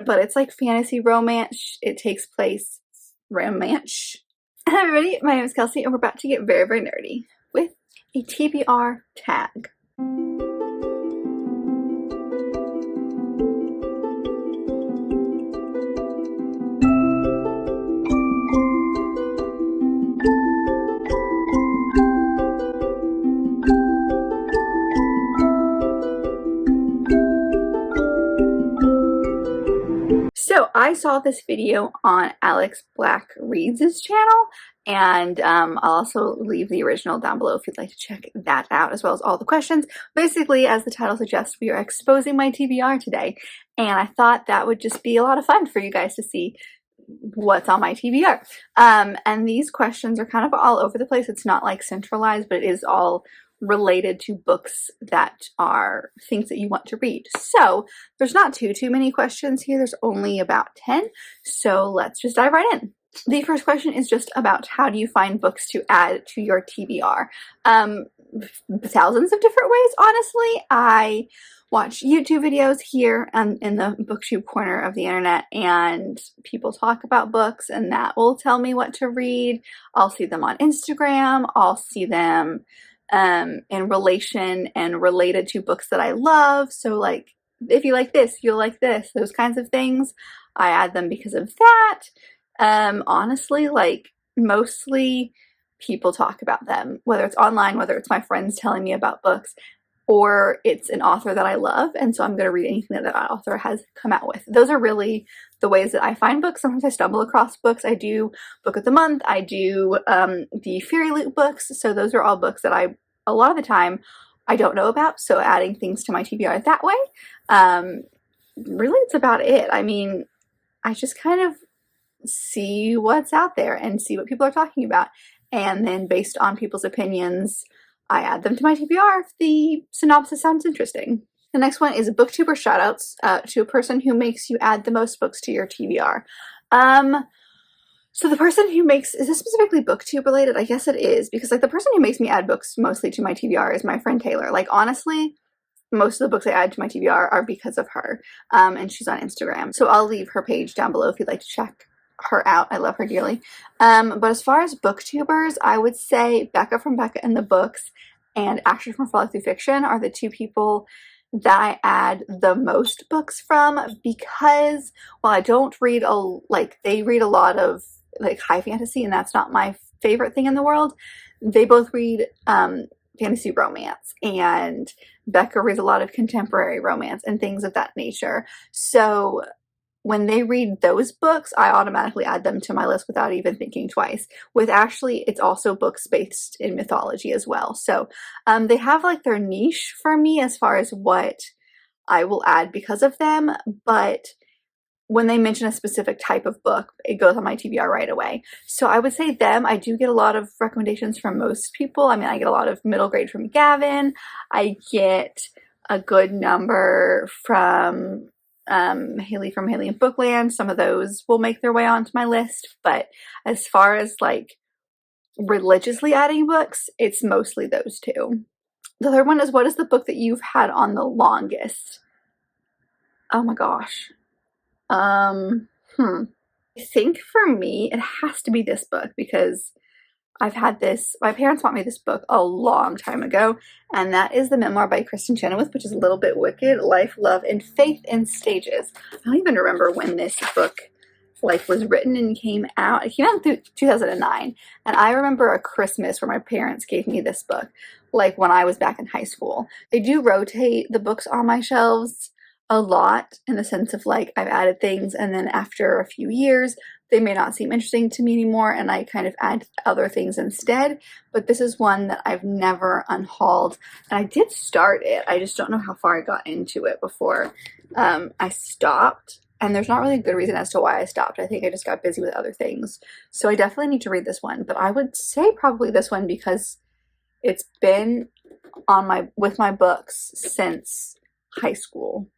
but it's like fantasy romance. It takes place romance. Hi everybody, my name is Kelsey and we're about to get very, very nerdy with a TBR tag. So I saw this video on Alex Black Reads' channel, and I'll also leave the original down below if you'd like to check that out, as well as all the questions. Basically, as the title suggests, we are exposing my TBR today, and I thought that would just be a lot of fun for you guys to see what's on my TBR. And these questions are kind of all over the place. It's not like centralized, but it is all related to books that are things that you want to read. So there's not too many questions here. There's only about 10. So let's just dive right in. The first question is just about how do you find books to add to your TBR? Thousands of different ways, honestly. I watch YouTube videos here in the Booktube corner of the internet, and people talk about books, and that will tell me what to read. I'll see them on Instagram. I'll see them in relation and related to books that I love. So like, if you like this, you'll like this, those kinds of things. I add them because of that. Honestly, like mostly people talk about them, whether it's online, whether it's my friends telling me about books, or it's an author that I love. And so I'm going to read anything that that author has come out with. Those are really the ways that I find books. Sometimes I stumble across books. I do Book of the Month. I do the Fairy Loot books. So those are all books that a lot of the time, I don't know about. So adding things to my TBR that way. Really, it's about it. I mean, I just kind of see what's out there and see what people are talking about. And then based on people's opinions, I add them to my TBR if the synopsis sounds interesting. The next one is Booktuber Shoutouts to a person who makes you add the most books to your TBR. So the person who makes, is this specifically Booktube related? I guess it is, because like the person who makes me add books mostly to my TBR is my friend Taylor. Like honestly, most of the books I add to my TBR are because of her, and she's on Instagram. So I'll leave her page down below if you'd like to check her out. I love her dearly. But as far as booktubers, I would say Becca from Becca and the Books and Ashley from Follow Through Fiction are the two people that I add the most books from, because while I don't read they read a lot of like high fantasy, and that's not my favorite thing in the world. They both read fantasy romance, and Becca reads a lot of contemporary romance and things of that nature. So when they read those books, I automatically add them to my list without even thinking twice. With Ashley, it's also books based in mythology as well. So they have like their niche for me as far as what I will add because of them. But when they mention a specific type of book, it goes on my TBR right away. So I would say them. I do get a lot of recommendations from most people. I mean, I get a lot of middle grade from Gavin. I get a good number from Haley from Haley and Bookland. Some of those will make their way onto my list, but as far as like religiously adding books, it's mostly those two. The third one is, what is the book that you've had on the longest? Oh my gosh. I think for me, it has to be this book, because I've had this, my parents bought me this book a long time ago, and that is the memoir by Kristen Chenoweth, which is a little bit wicked, Life, Love, and Faith in Stages. I don't even remember when this book like was written and came out. It came out in 2009, and I remember a Christmas where my parents gave me this book, like when I was back in high school. They do rotate the books on my shelves a lot, in the sense of like I've added things and then after a few years they may not seem interesting to me anymore and I kind of add other things instead. But this is one that I've never unhauled, and I did start it. I just don't know how far I got into it before I stopped, and there's not really a good reason as to why I stopped. I think I just got busy with other things. So I definitely need to read this one, but I would say probably this one because it's been on with my books since high school.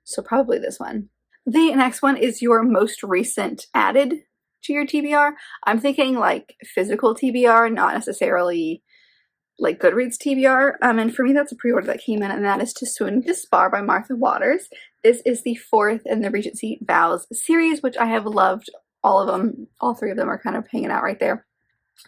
So probably this one. The next one is your most recent added to your TBR. I'm thinking like physical TBR, not necessarily like Goodreads TBR. And for me, that's a pre-order that came in, and that is To Swoon to Spar by Martha Waters. This is the fourth in the Regency Vows series, which I have loved all of them. All three of them are kind of hanging out right there.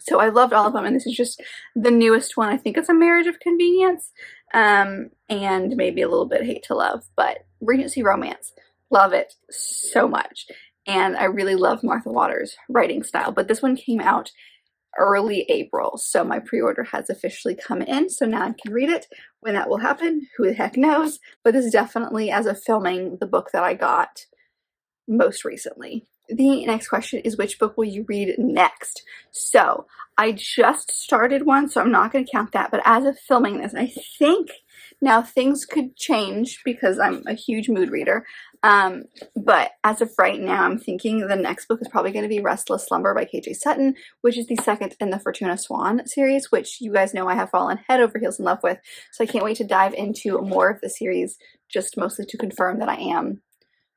So I loved all of them, and this is just the newest one. I think it's a marriage of convenience, and maybe a little bit hate to love, but Regency romance, love it so much. And I really love Martha Waters' writing style, but this one came out early April, so my pre-order has officially come in, so now I can read it. When that will happen, who the heck knows, but this is definitely, as of filming, the book that I got most recently. The next question is, which book will you read next? So I just started one, so I'm not going to count that, but as of filming this, I think now things could change because I'm a huge mood reader, but as of right now, I'm thinking the next book is probably going to be Restless Slumber by KJ Sutton, which is the second in the Fortuna Swan series, which you guys know I have fallen head over heels in love with, so I can't wait to dive into more of the series, just mostly to confirm that I am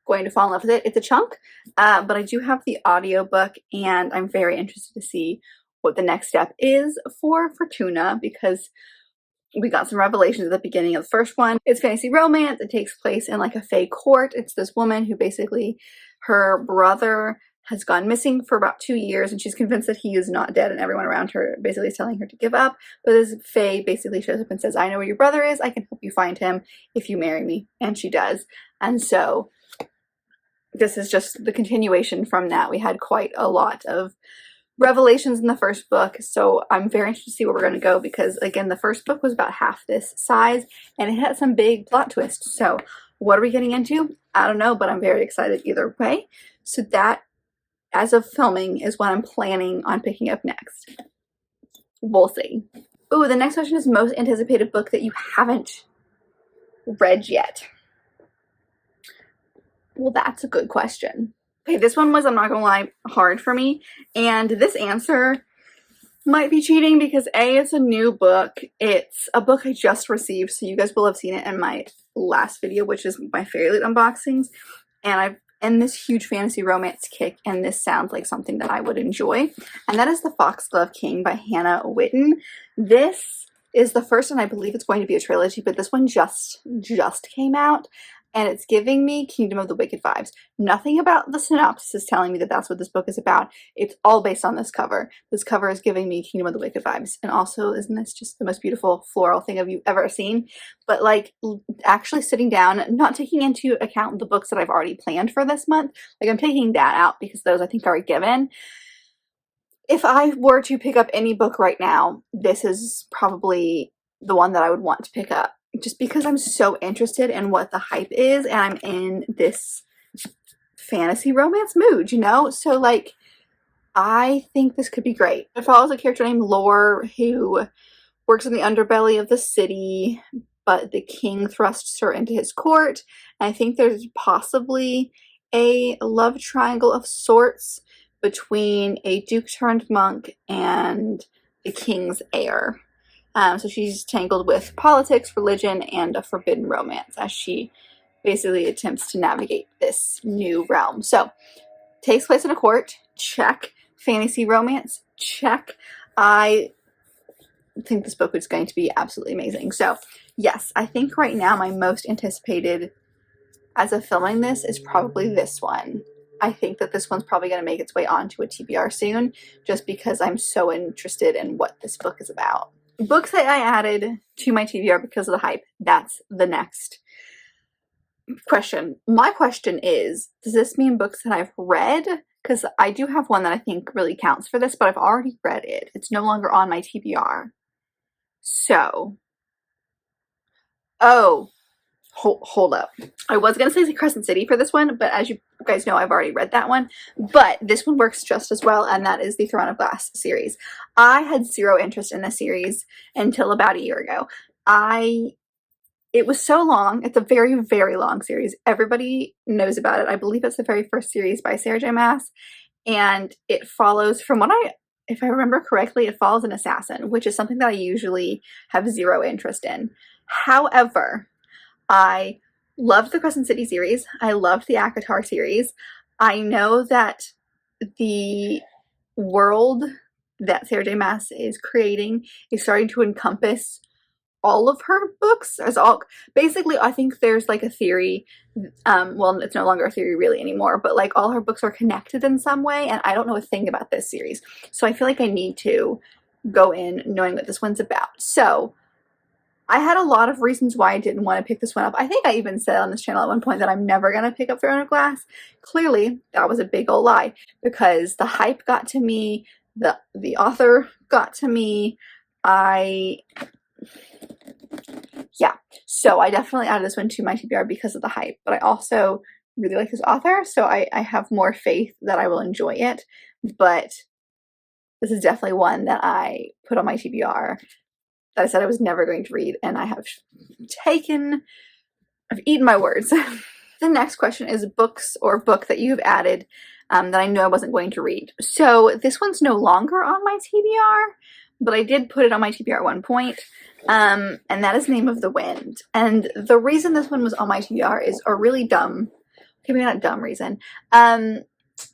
going to fall in love with it. It's a chunk, but I do have the audiobook, and I'm very interested to see what the next step is for Fortuna, because we got some revelations at the beginning of the first one. It's fantasy romance. It takes place in like a fae court. It's this woman who basically, her brother has gone missing for about 2 years, and she's convinced that he is not dead, and everyone around her basically is telling her to give up. But this fae basically shows up and says, I know where your brother is. I can help you find him if you marry me. And she does. And so this is just the continuation from that. We had quite a lot of revelations in the first book, so I'm very interested to see where we're going to go, because again, the first book was about half this size and it had some big plot twists. So what are we getting into? I don't know, but I'm very excited either way. So that, as of filming, is what I'm planning on picking up next. We'll see. Ooh, the next question is most anticipated book that you haven't read yet. Well, that's a good question. Okay, this one was, I'm not gonna lie, hard for me, and this answer might be cheating because A, it's a new book. It's a book I just received, so you guys will have seen it in my last video, which is my Fairy Loot unboxings, and I've in this huge fantasy romance kick, and this sounds like something that I would enjoy, and that is The Foxglove King by Hannah Whitten. This is the first, and I believe it's going to be a trilogy, but this one just came out, and it's giving me Kingdom of the Wicked vibes. Nothing about the synopsis is telling me that that's what this book is about. It's all based on this cover. This cover is giving me Kingdom of the Wicked vibes. And also, isn't this just the most beautiful floral thing have you ever seen? But like, actually sitting down, not taking into account the books that I've already planned for this month. Like, I'm taking that out because those I think are a given. If I were to pick up any book right now, this is probably the one that I would want to pick up, just because I'm so interested in what the hype is, and I'm in this fantasy romance mood, you know? So, like, I think this could be great. It follows a character named Lore who works in the underbelly of the city, but the king thrusts her into his court. And I think there's possibly a love triangle of sorts between a duke-turned-monk and the king's heir. So she's tangled with politics, religion, and a forbidden romance as she basically attempts to navigate this new realm. So, takes place in a court, check. Fantasy romance, check. I think this book is going to be absolutely amazing. So, yes, I think right now my most anticipated as of filming this is probably this one. I think that this one's probably going to make its way onto a TBR soon, just because I'm so interested in what this book is about. Books that I added to my TBR because of the hype, that's the next question. My question is, does this mean books that I've read? Because I do have one that I think really counts for this, but I've already read it. It's no longer on my TBR. So, oh, hold up. I was going to say Crescent City for this one, but as you guys know, I've already read that one. But this one works just as well, and that is the Throne of Glass series. I had zero interest in this series until about a year ago. It was so long. It's a very, very long series. Everybody knows about it. I believe it's the very first series by Sarah J. Maas, and it follows, if I remember correctly, it follows an assassin, which is something that I usually have zero interest in. However, I loved the Crescent City series. I loved the ACOTAR series. I know that the world that Sarah J. Maas is creating is starting to encompass all of her books as all, basically I think there's like a theory, well, it's no longer a theory really anymore, but like all her books are connected in some way, and I don't know a thing about this series, so I feel like I need to go in knowing what this one's about. So I had a lot of reasons why I didn't want to pick this one up. I think I even said on this channel at one point that I'm never going to pick up Throne of Glass. Clearly, that was a big old lie, because the hype got to me, the author got to me. Yeah, so I definitely added this one to my TBR because of the hype, but I also really like this author, so I have more faith that I will enjoy it, but this is definitely one that I put on my TBR that I said I was never going to read, and I have I've eaten my words. The next question is books or book that you have added that I know I wasn't going to read. So this one's no longer on my TBR, but I did put it on my TBR at one point, and that is Name of the Wind. And the reason this one was on my TBR is a really dumb, okay, maybe not dumb reason,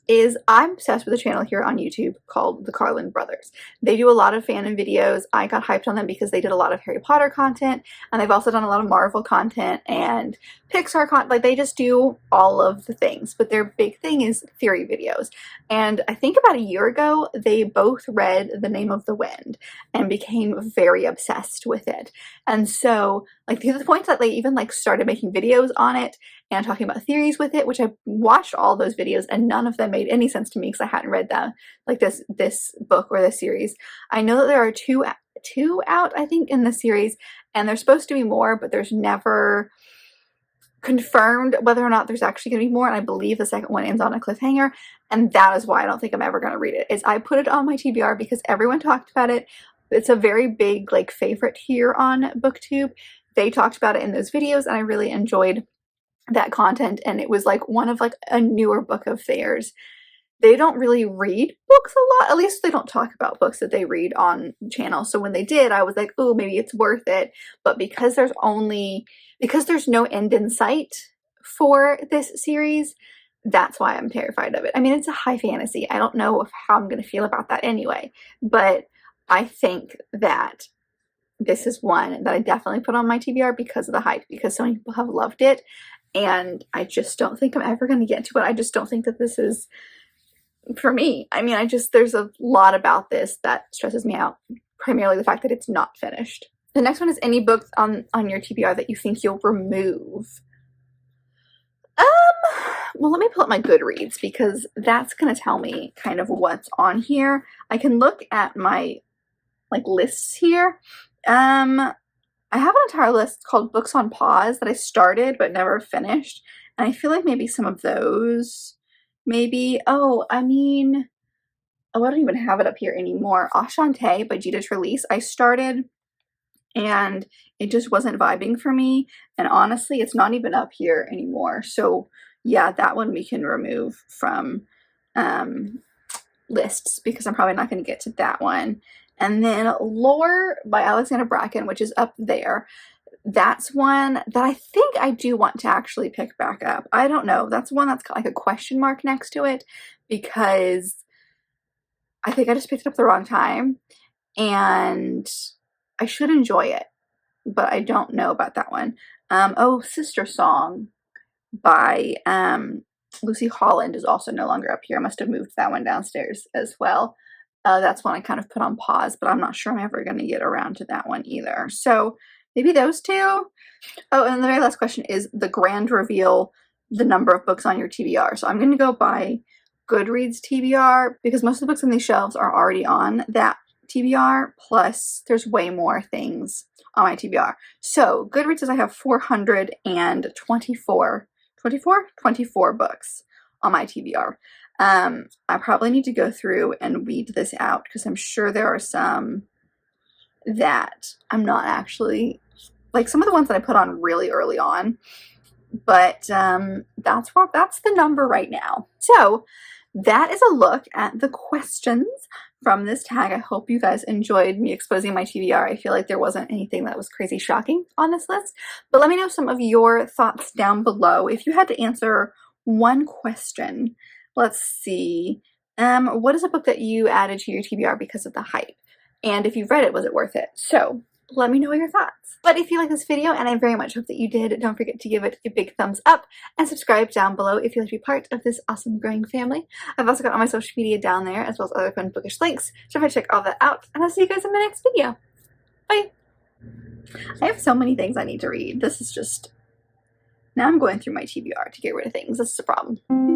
is I'm obsessed with a channel here on YouTube called the Carlin Brothers. They do a lot of fandom videos. I got hyped on them because they did a lot of Harry Potter content, and they've also done a lot of Marvel content and Pixar content. Like, they just do all of the things, but their big thing is theory videos. And I think about a year ago, they both read The Name of the Wind and became very obsessed with it. And so, like, to the point that they even, like, started making videos on it and talking about theories with it, which I watched all those videos, and none of them made any sense to me because I hadn't read them, like this book or this series. I know that there are two out, I think, in the series, and there's supposed to be more, but there's never confirmed whether or not there's actually going to be more, and I believe the second one ends on a cliffhanger, and that is why I don't think I'm ever going to read it. Is I put it on my TBR because everyone talked about it. It's a very big, like, favorite here on Booktube. They talked about it in those videos, and I really enjoyed that content, and it was like one of like a newer book of theirs. They don't really read books a lot, at least they don't talk about books that they read on the channel. So when they did, I was like, oh, maybe it's worth it. But because there's no end in sight for this series, that's why I'm terrified of it. I mean, it's a high fantasy. I don't know how I'm going to feel about that anyway, but I think that this is one that I definitely put on my TBR because of the hype, because so many people have loved it, and I just don't think I'm ever going to get to it. I just don't think that this is for me. I mean, there's a lot about this that stresses me out, primarily the fact that it's not finished. The next one is any books on your TBR that you think you'll remove. Well, let me pull up my Goodreads, because that's going to tell me kind of what's on here. I can look at my, like, lists here. I have an entire list called Books on Pause that I started but never finished, and I feel like maybe some of those, maybe, I don't even have it up here anymore. Ashante by Gita Trelease, I started, and it just wasn't vibing for me, and honestly, it's not even up here anymore. So yeah, that one we can remove from lists, because I'm probably not going to get to that one. And then Lore by Alexandra Bracken, which is up there. That's one that I think I do want to actually pick back up. I don't know. That's one that's got like a question mark next to it, because I think I just picked it up the wrong time, and I should enjoy it, but I don't know about that one. Sister Song by Lucy Holland is also no longer up here. I must have moved that one downstairs as well. That's one I kind of put on pause, but I'm not sure I'm ever going to get around to that one either. So maybe those two. Oh, and the very last question is the grand reveal, the number of books on your TBR. So I'm going to go by Goodreads TBR, because most of the books on these shelves are already on that TBR, plus there's way more things on my TBR. So Goodreads says I have 424 books on my TBR. I probably need to go through and weed this out, because I'm sure there are some that I'm not actually, like, some of the ones that I put on really early on, but that's the number right now. So that is a look at the questions from this tag. I hope you guys enjoyed me exposing my TBR. I feel like there wasn't anything that was crazy shocking on this list, but let me know some of your thoughts down below. If you had to answer one question, let's see, what is a book that you added to your TBR because of the hype? And if you've read it, was it worth it? So let me know your thoughts. But if you like this video, and I very much hope that you did, don't forget to give it a big thumbs up and subscribe down below if you'd like to be part of this awesome growing family. I've also got all my social media down there, as well as other fun bookish links, so if I check all that out, and I'll see you guys in my next video. Bye! I have so many things I need to read. This is just... Now I'm going through my TBR to get rid of things. This is a problem.